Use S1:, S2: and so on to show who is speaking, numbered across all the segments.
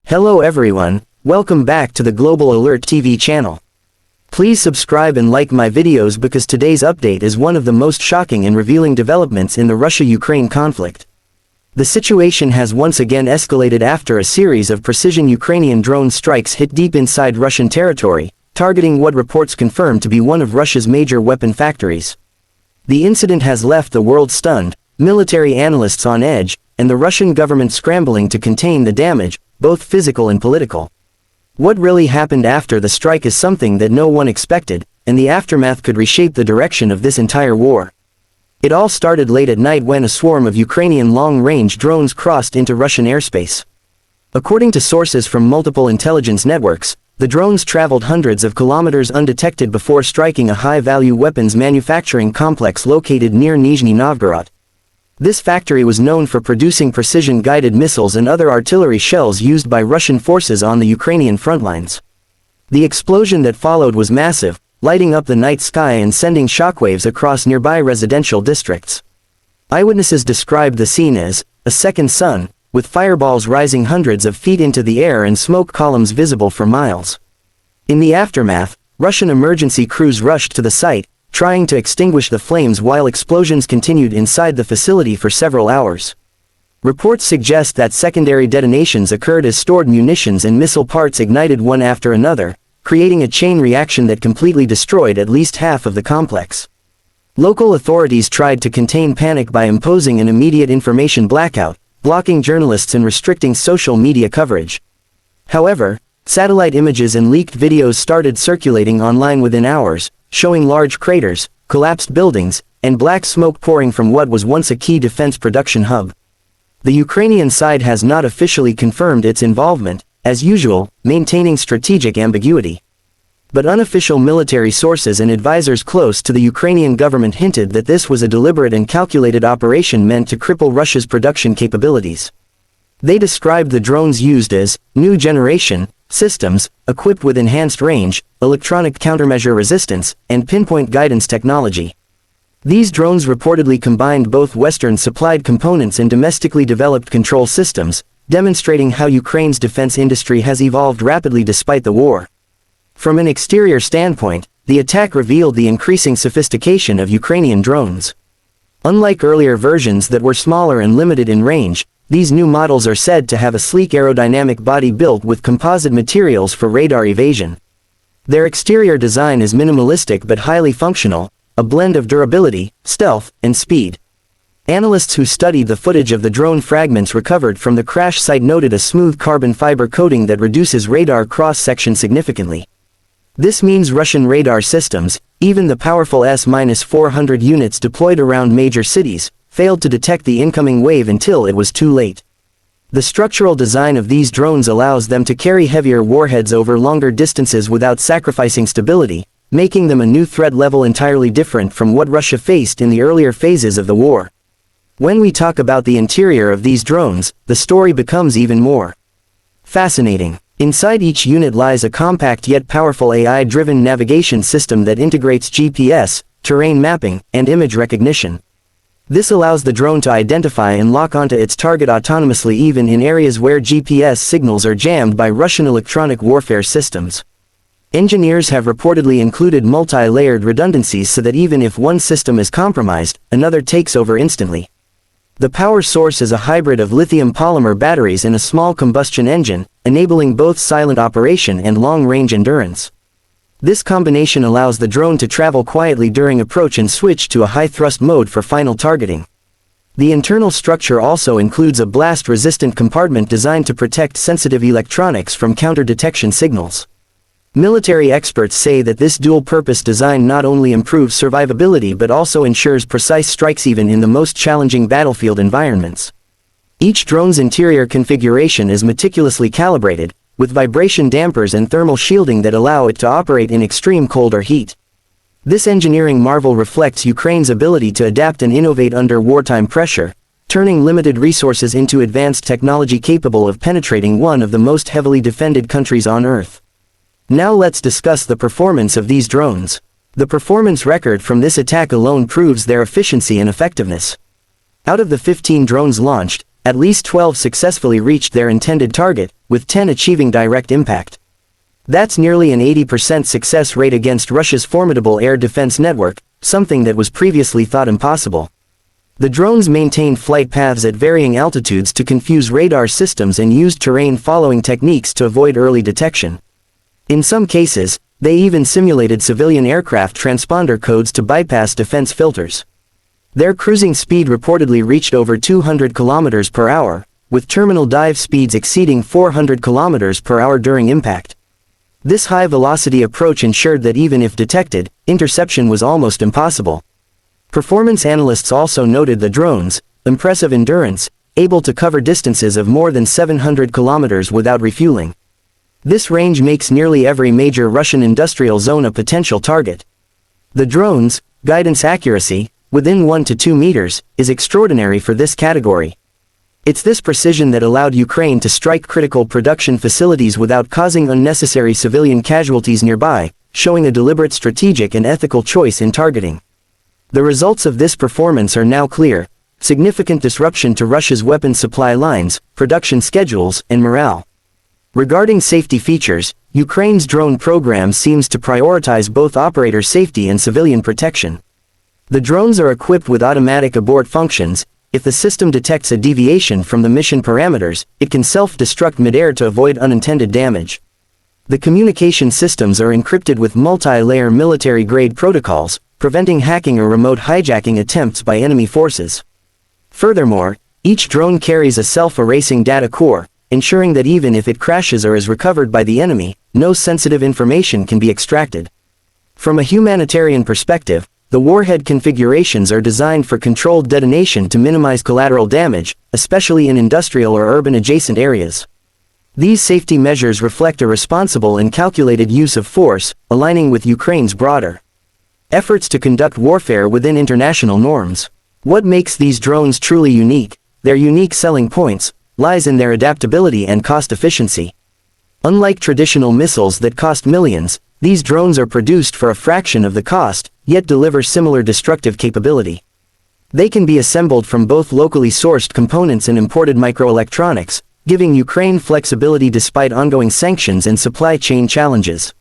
S1: Hello everyone, welcome back to the Global Alert TV channel. Please subscribe and like my videos because today's update is one of the most shocking and revealing developments in the Russia-Ukraine conflict. The situation has once again escalated after a series of precision Ukrainian drone strikes hit deep inside Russian territory, targeting what reports confirm to be one of Russia's major weapon factories. The incident has left the world stunned, military analysts on edge, and the Russian government scrambling to contain the damage, both physical and political. What really happened after the strike is something that no one expected, and the aftermath could reshape the direction of this entire war. It all started late at night when a swarm of Ukrainian long-range drones crossed into Russian airspace. According to sources from multiple intelligence networks, the drones traveled hundreds of kilometers undetected before striking a high-value weapons manufacturing complex located near Nizhny Novgorod. This factory was known for producing precision-guided missiles and other artillery shells used by Russian forces on the Ukrainian front lines. The explosion that followed was massive, lighting up the night sky and sending shockwaves across nearby residential districts. Eyewitnesses described the scene as a second sun, with fireballs rising hundreds of feet into the air and smoke columns visible for miles. In the aftermath, Russian emergency crews rushed to the site, trying to extinguish the flames while explosions continued inside the facility for several hours. Reports suggest that secondary detonations occurred as stored munitions and missile parts ignited one after another, creating a chain reaction that completely destroyed at least half of the complex. Local authorities tried to contain panic by imposing an immediate information blackout, blocking journalists and restricting social media coverage. However, satellite images and leaked videos started circulating online within hours, showing large craters, collapsed buildings, and black smoke pouring from what was once a key defense production hub. The Ukrainian side has not officially confirmed its involvement, as usual, maintaining strategic ambiguity. But unofficial military sources and advisors close to the Ukrainian government hinted that this was a deliberate and calculated operation meant to cripple Russia's production capabilities. They described the drones used as new generation systems, equipped with enhanced range, electronic countermeasure resistance, and pinpoint guidance technology. These drones reportedly combined both Western-supplied components and domestically developed control systems, demonstrating how Ukraine's defense industry has evolved rapidly despite the war. From an exterior standpoint, the attack revealed the increasing sophistication of Ukrainian drones. Unlike earlier versions that were smaller and limited in range, these new models are said to have a sleek aerodynamic body built with composite materials for radar evasion. Their exterior design is minimalistic but highly functional, a blend of durability, stealth, and speed. Analysts who studied the footage of the drone fragments recovered from the crash site noted a smooth carbon fiber coating that reduces radar cross-section significantly. This means Russian radar systems, even the powerful S-400 units deployed around major cities, failed to detect the incoming wave until it was too late. The structural design of these drones allows them to carry heavier warheads over longer distances without sacrificing stability, making them a new threat level entirely different from what Russia faced in the earlier phases of the war. When we talk about the interior of these drones, the story becomes even more fascinating. Inside each unit lies a compact yet powerful AI-driven navigation system that integrates GPS, terrain mapping, and image recognition. This allows the drone to identify and lock onto its target autonomously even in areas where GPS signals are jammed by Russian electronic warfare systems. Engineers have reportedly included multi-layered redundancies so that even if one system is compromised, another takes over instantly. The power source is a hybrid of lithium polymer batteries and a small combustion engine, enabling both silent operation and long-range endurance. This combination allows the drone to travel quietly during approach and switch to a high-thrust mode for final targeting. The internal structure also includes a blast-resistant compartment designed to protect sensitive electronics from counter-detection signals. Military experts say that this dual-purpose design not only improves survivability but also ensures precise strikes even in the most challenging battlefield environments. Each drone's interior configuration is meticulously calibrated, with vibration dampers and thermal shielding that allow it to operate in extreme cold or heat. This engineering marvel reflects Ukraine's ability to adapt and innovate under wartime pressure, turning limited resources into advanced technology capable of penetrating one of the most heavily defended countries on Earth. Now let's discuss the performance of these drones. The performance record from this attack alone proves their efficiency and effectiveness. Out of the 15 drones launched, at least 12 successfully reached their intended target, with 10 achieving direct impact. That's nearly an 80% success rate against Russia's formidable air defense network, something that was previously thought impossible. The drones maintained flight paths at varying altitudes to confuse radar systems and used terrain-following techniques to avoid early detection. In some cases, they even simulated civilian aircraft transponder codes to bypass defense filters. Their cruising speed reportedly reached over 200 km per hour, with terminal dive speeds exceeding 400 km per hour during impact. This high-velocity approach ensured that even if detected, interception was almost impossible. Performance analysts also noted the drones' impressive endurance, able to cover distances of more than 700 kilometers without refueling. This range makes nearly every major Russian industrial zone a potential target. The drones' guidance accuracy, within 1 to 2 meters, is extraordinary for this category. It's this precision that allowed Ukraine to strike critical production facilities without causing unnecessary civilian casualties nearby, showing a deliberate strategic and ethical choice in targeting. The results of this performance are now clear: significant disruption to Russia's weapons supply lines, production schedules, and morale. Regarding safety features, Ukraine's drone program seems to prioritize both operator safety and civilian protection. The drones are equipped with automatic abort functions. If the system detects a deviation from the mission parameters, it can self-destruct mid-air to avoid unintended damage. The communication systems are encrypted with multi-layer military-grade protocols, preventing hacking or remote hijacking attempts by enemy forces. Furthermore, each drone carries a self-erasing data core, ensuring that even if it crashes or is recovered by the enemy, no sensitive information can be extracted. From a humanitarian perspective, the warhead configurations are designed for controlled detonation to minimize collateral damage, especially in industrial or urban adjacent areas. These safety measures reflect a responsible and calculated use of force, aligning with Ukraine's broader efforts to conduct warfare within international norms. What makes these drones truly unique, their unique selling points, lies in their adaptability and cost efficiency. Unlike traditional missiles that cost millions, these drones are produced for a fraction of the cost, yet deliver similar destructive capability. They can be assembled from both locally sourced components and imported microelectronics, giving Ukraine flexibility despite ongoing sanctions and supply chain challenges.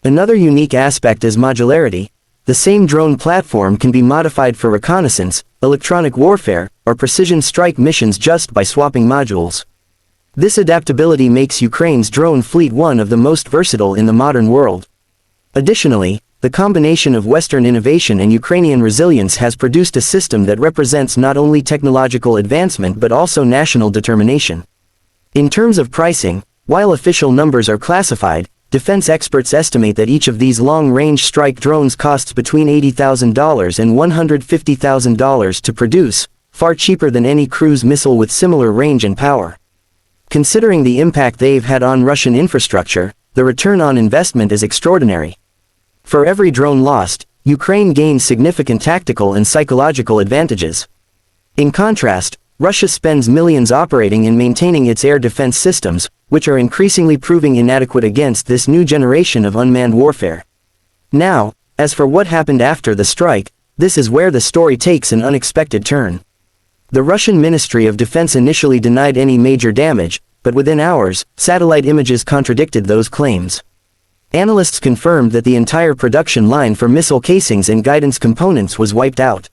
S1: Another unique aspect is modularity. The same drone platform can be modified for reconnaissance, electronic warfare, or precision strike missions just by swapping modules. This adaptability makes Ukraine's drone fleet one of the most versatile in the modern world. Additionally, the combination of Western innovation and Ukrainian resilience has produced a system that represents not only technological advancement but also national determination. In terms of pricing, while official numbers are classified, defense experts estimate that each of these long-range strike drones costs between $80,000 and $150,000 to produce, far cheaper than any cruise missile with similar range and power. Considering the impact they've had on Russian infrastructure, the return on investment is extraordinary. For every drone lost, Ukraine gains significant tactical and psychological advantages. In contrast, Russia spends millions operating and maintaining its air defense systems, which are increasingly proving inadequate against this new generation of unmanned warfare. Now, as for what happened after the strike, this is where the story takes an unexpected turn. The Russian Ministry of Defense initially denied any major damage, but within hours, satellite images contradicted those claims. Analysts confirmed that the entire production line for missile casings and guidance components was wiped out.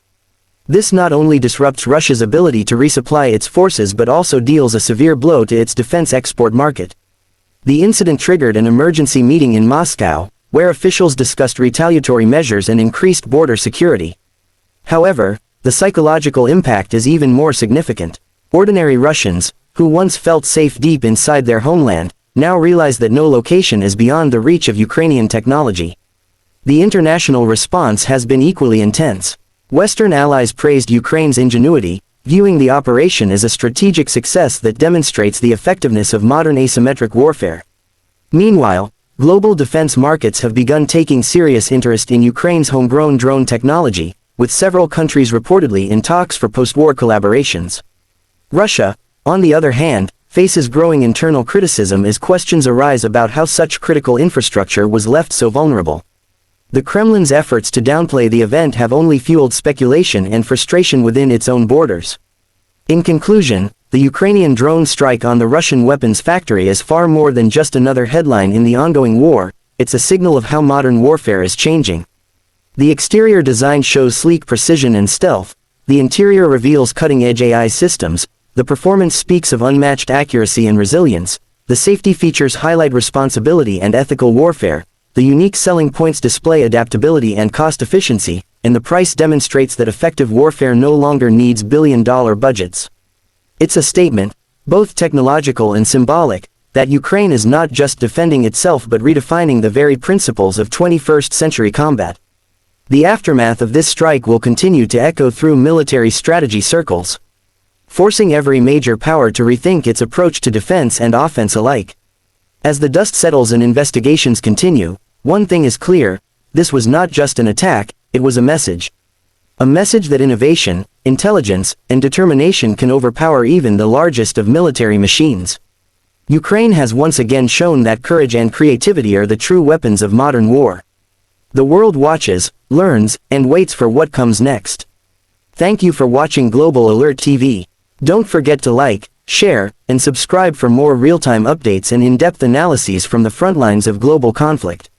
S1: This not only disrupts Russia's ability to resupply its forces but also deals a severe blow to its defense export market. The incident triggered an emergency meeting in Moscow, where officials discussed retaliatory measures and increased border security. However, the psychological impact is even more significant. Ordinary Russians, who once felt safe deep inside their homeland, now realize that no location is beyond the reach of Ukrainian technology. The international response has been equally intense. Western allies praised Ukraine's ingenuity, viewing the operation as a strategic success that demonstrates the effectiveness of modern asymmetric warfare. Meanwhile, global defense markets have begun taking serious interest in Ukraine's homegrown drone technology, with several countries reportedly in talks for post-war collaborations. Russia, on the other hand, faces growing internal criticism as questions arise about how such critical infrastructure was left so vulnerable. The Kremlin's efforts to downplay the event have only fueled speculation and frustration within its own borders. In conclusion, the the Ukrainian drone strike on the Russian weapons factory is far more than just another headline in the ongoing war, it's a signal of how modern warfare is changing. The exterior design shows sleek precision and stealth, the interior reveals cutting-edge AI systems, the performance speaks of unmatched accuracy and resilience, the safety features highlight responsibility and ethical warfare, the unique selling points display adaptability and cost efficiency, and the price demonstrates that effective warfare no longer needs billion-dollar budgets. It's a statement, both technological and symbolic, that Ukraine is not just defending itself but redefining the very principles of 21st century combat. The aftermath of this strike will continue to echo through military strategy circles, forcing every major power to rethink its approach to defense and offense alike. As the dust settles and investigations continue, one thing is clear, this was not just an attack, it was a message. A message that innovation, intelligence, and determination can overpower even the largest of military machines. Ukraine has once again shown that courage and creativity are the true weapons of modern war. The world watches, learns, and waits for what comes next. Thank you for watching Global Alert TV. Don't forget to like, share, and subscribe for more real-time updates and in-depth analyses from the front lines of global conflict.